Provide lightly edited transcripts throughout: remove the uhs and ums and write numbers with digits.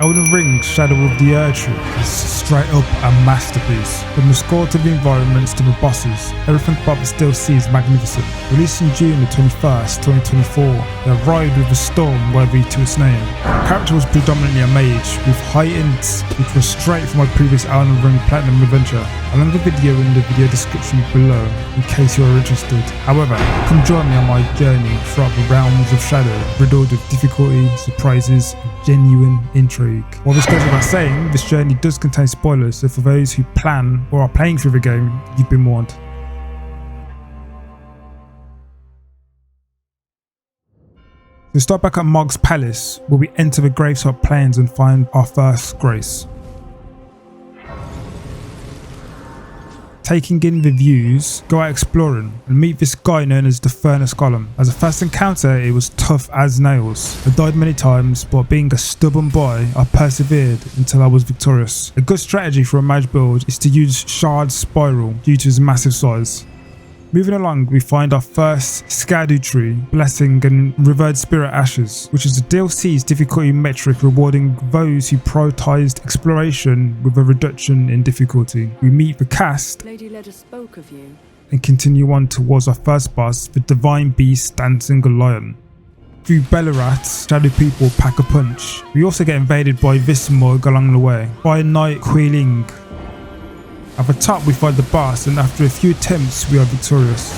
Elden Ring Shadow of the Erdtree is straight up a masterpiece. From the score to the environments to the bosses, everything about this DLC is magnificent. Released in June the 21st, 2024, it arrived with a storm worthy to its name. The character was predominantly a mage, with high ints, which was straight from my previous Elden Ring Platinum adventure. I'll link the video in the video description below in case you are interested. However, come join me on my journey throughout the realms of shadow, riddled with difficulty, surprises, and genuine intrigue. While this goes without saying, this journey does contain spoilers, so for those who plan or are playing through the game, you've been warned. We start back at Mog's palace, where we enter the Gravesop Plains and find our first grace. Taking in the views, go out exploring and meet this guy known as the Furnace Golem. As a first encounter, it was tough as nails. I died many times, but being a stubborn boy, I persevered until I was victorious. A good strategy for a mage build is to use Shard Spiral due to its massive size. Moving along, we find our first Skadu Tree, Blessing and Revered Spirit Ashes, which is the DLC's difficulty metric rewarding those who prioritised exploration with a reduction in difficulty. We meet the cast Lady Ledger spoke of you. and continue on towards our first boss, the Divine Beast Dancing Lion. Through Bellerat, Shadow People pack a punch. We also get invaded by Vismog along the way, by Knight Quailing. At the top we find the boss, and after a few attempts we are victorious.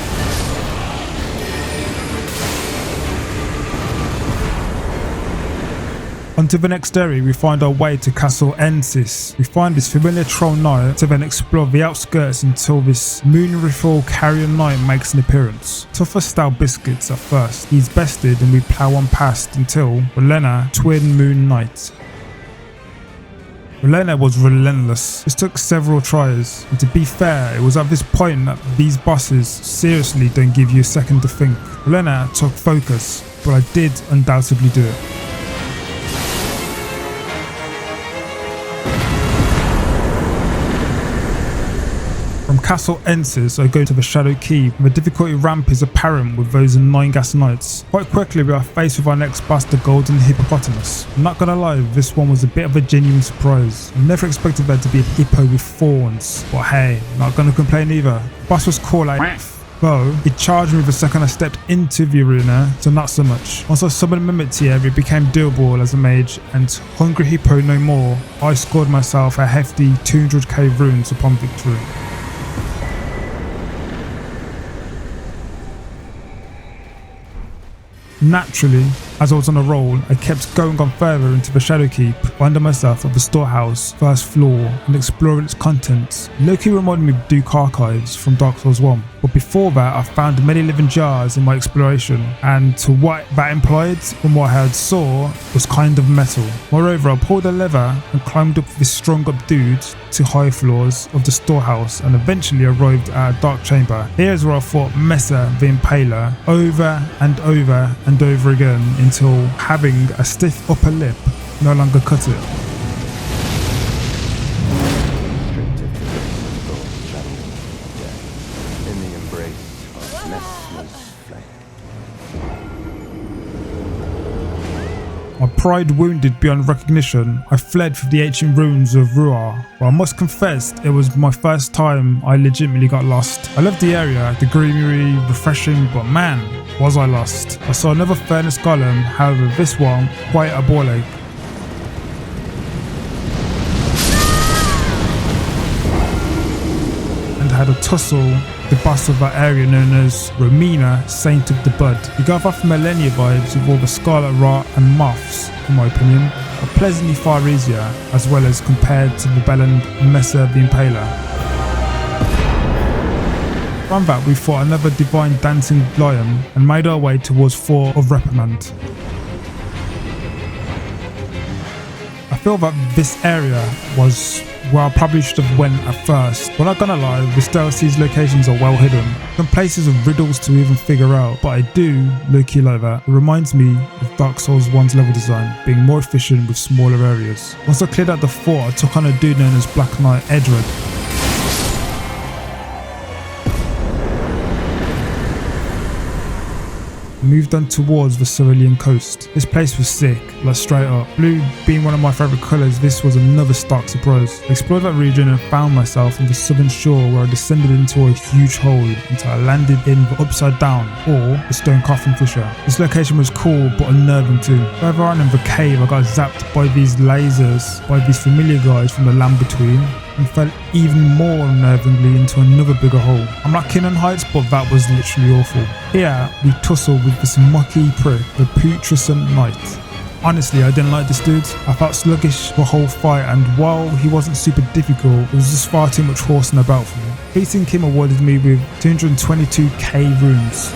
Onto the next area, we find our way to Castle Ensis. We find this familiar troll knight to then explore the outskirts until this Moonrifle Carrion Knight makes an appearance. Tougher style biscuits at first. He's bested and we plow on past until Relena Twin Moon Knight. Relena was relentless. This took several tries, and to be fair, it was at this point that these bosses seriously don't give you a second to think. Relena took focus, but I did undoubtedly do it. From Castle Ensis, I go to the Shadow Keep, and the difficulty ramp is apparent with those 9 gas knights. Quite quickly we are faced with our next boss, the Golden Hippopotamus. I'm not gonna lie, this one was a bit of a genuine surprise. I never expected there to be a hippo with thorns, but hey, not gonna complain either. The boss was cool though, it charged me the second I stepped into the arena, so not so much. Once I summoned Mimic tier, it became doable as a mage, and Hungry Hippo no more, I scored myself a hefty 200k runes upon victory. Naturally, as I was on a roll, I kept going on further into the Shadow Keep, finding myself at the storehouse, first floor, and exploring its contents. Loki reminded me of Duke Archives from Dark Souls 1, but before that I found many living jars in my exploration, and to what that implied, from what I had saw, was kind of metal. Moreover, I pulled a lever and climbed up this strung up dude to high floors of the storehouse and eventually arrived at a dark chamber. Here's where I fought Mesa the Impaler over and over and over again until having a stiff upper lip no longer cut it. My pride wounded beyond recognition, I fled for the ancient ruins of Ruar. But I must confess, it was my first time I legitimately got lost. I loved the area, the greenery, refreshing, but man, was I lost. I saw another Furnace Golem, however this one, quite a ball ache. And had a tussle the boss of that area known as Romina, Saint of the Bud. We got off Millennia vibes with all the Scarlet Rot and Moths, in my opinion, but pleasantly far easier, as well as compared to the Bellend Mesa the Impaler. From that we fought another Divine Dancing Lion and made our way towards 4 of Reprimand. I feel that this area was where I probably should have went at first. But not gonna lie, this DLC's locations are well hidden. Some places are riddles to even figure out, but I do low-key like that. It reminds me of Dark Souls 1's level design, being more efficient with smaller areas. Once I cleared out the fort, I took on a dude known as Black Knight Erdtree. and moved on towards the Cerulean coast. This place was sick, like straight up. Blue being one of my favourite colours, this was another stark surprise. I explored that region and found myself on the southern shore where I descended into a huge hole until I landed in the Upside Down, or the Stone Coffin Fissure. This location was cool but unnerving too. Further on in the cave I got zapped by these lasers, by these familiar guys from the land between, and fell even more unnervingly into another bigger hole. I'm not keen on heights, but that was literally awful. Here we tussled with this mucky prick, the putrescent knight. Honestly, I didn't like this dude. I felt sluggish the whole fight, and while he wasn't super difficult, it was just far too much horsing about for me. Beating him awarded me with 222k runes.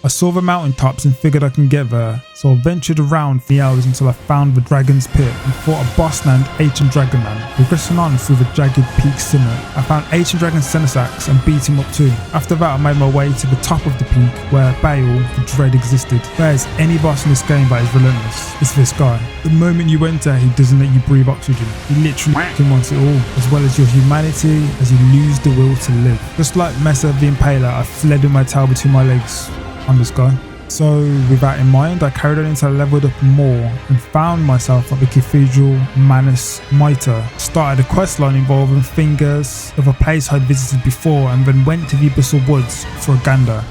I saw the mountaintops and figured I can get there, so I ventured around for hours until I found the Dragon's Pit and fought a boss named Ancient Dragon Man. Progressing on through the jagged peak summit, I found Ancient Dragon's Senesax and beat him up too. After that I made my way to the top of the peak where BAYLE, the Dread, existed. There's any boss in this game that is relentless. It's this guy. The moment you enter, he doesn't let you breathe oxygen. He literally wants it all, as well as your humanity as you lose the will to live. Just like Mesa the Impaler, I fled with my tail between my legs on this guy. So with that in mind, I carried on until I leveled up more and found myself at the Cathedral Manus Mitre. Started a quest line involving fingers of a place I'd visited before, and then went to the Abyssal Woods for a gander.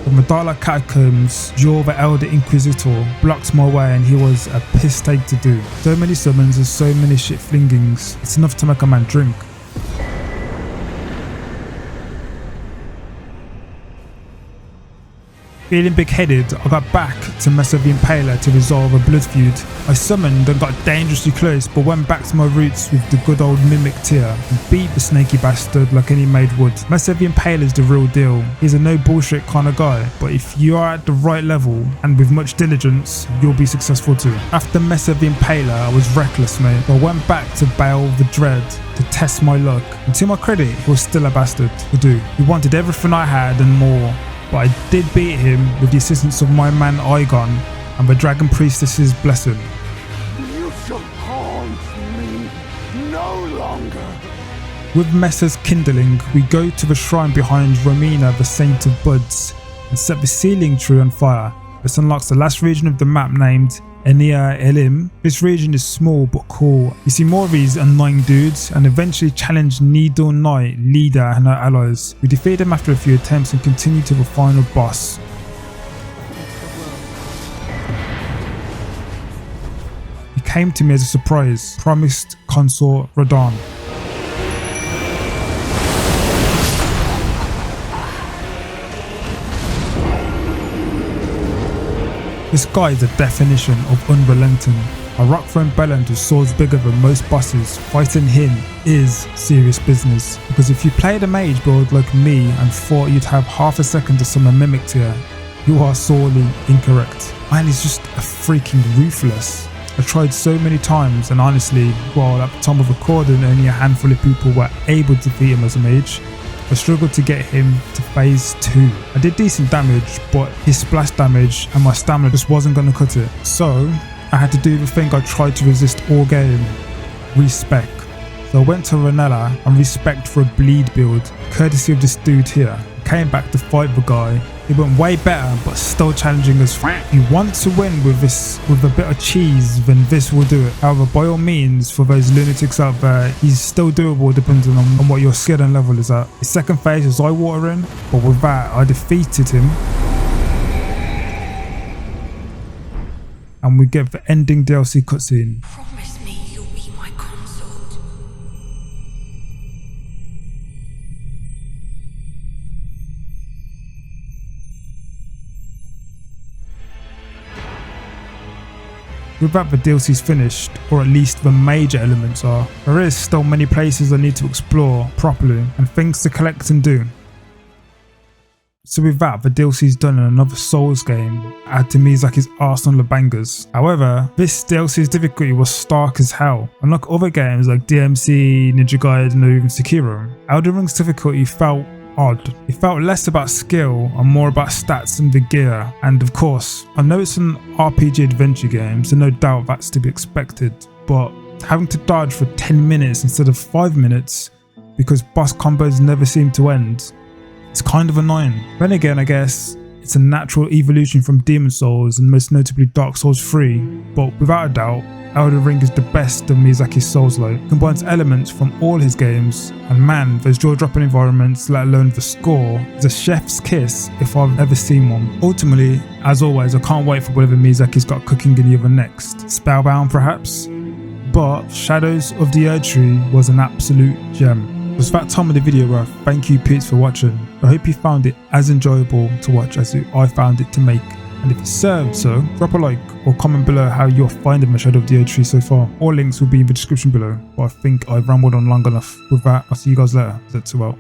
From the Dark Catacombs, Jor the Elder Inquisitor blocked my way, and he was a piss take to do. So many summons and so many shit flingings, it's enough to make a man drink. Feeling big-headed, I got back to Mesa the Impaler to resolve a blood feud. I summoned and got dangerously close, but went back to my roots with the good old mimic tier and beat the snaky bastard like any mage would. Mesa the Impaler's the real deal. He's a no bullshit kind of guy, but if you are at the right level and with much diligence, you'll be successful too. After Mesa the Impaler, I was reckless, mate. I went back to BAYLE the Dread to test my luck, and to my credit, he was still a bastard to do. He wanted everything I had and more. But I did beat him with the assistance of my man Igon and the Dragon Priestess's blessing. You shall haunt me no longer. With Mesa's kindling, we go to the shrine behind Romina, the Saint of Buds, and set the sealing tree on fire. This unlocks the last region of the map named Enia Elim. This region is small but cool. You see more of these annoying dudes and eventually challenge Needle Knight, leader, and her allies. We defeat them after a few attempts and continue to the final boss. He came to me as a surprise, promised Consort Radon. This guy is the definition of unrelenting. A rock throwing Belland with swords bigger than most bosses, fighting him is serious business. Because if you played a mage build like me and thought you'd have half a second to summon Mimic tier, you are sorely incorrect. Man, he's just a freaking ruthless. I tried so many times, and honestly, while at the time of recording only a handful of people were able to defeat him as a mage, I struggled to get him to phase 2. I did decent damage, but his splash damage and my stamina just wasn't going to cut it. So I had to do the thing I tried to resist all game: respec. So I went to Ranella and respec for a bleed build, courtesy of this dude here. I came back to fight the guy. It went way better, but still challenging as f***. If you want to win with a bit of cheese, then this will do it. However, by all means, for those lunatics out there, he's still doable depending on what your skill and level is at. His second phase was eye-watering, but with that, I defeated him. And we get the ending DLC cutscene. Promise me you'll be my consort. With that, the DLC's finished, or at least the major elements are. There is still many places I need to explore properly and things to collect and do. So with that, the DLC's done in another Souls game, add to Miyazaki's arsenal of bangers. However, this DLC's difficulty was stark as hell. Unlike other games like DMC, Ninja Gaiden, or even Sekiro, Elden Ring's difficulty felt odd. It felt less about skill and more about stats and the gear. And of course, I know it's an RPG adventure game, so no doubt that's to be expected, but having to dodge for 10 minutes instead of 5 minutes because boss combos never seem to end, it's kind of annoying. Then again, I guess it's a natural evolution from Demon Souls and most notably Dark Souls 3, but without a doubt, Elden Ring is the best of Miyazaki's Souls-like. It combines elements from all his games, and man, those jaw-dropping environments, let alone the score, is a chef's kiss if I've ever seen one. Ultimately, as always, I can't wait for whatever Miyazaki's got cooking in the oven next. Spellbound perhaps? But Shadows of the Erdtree was an absolute gem. It was that time of the video where I thank you peeps for watching. I hope you found it as enjoyable to watch as I found it to make. And if it served so, drop a like or comment below how you're finding the Shadow of the Erdtree so far. All links will be in the description below, but I think I've rambled on long enough. With that, I'll see you guys later. That's well.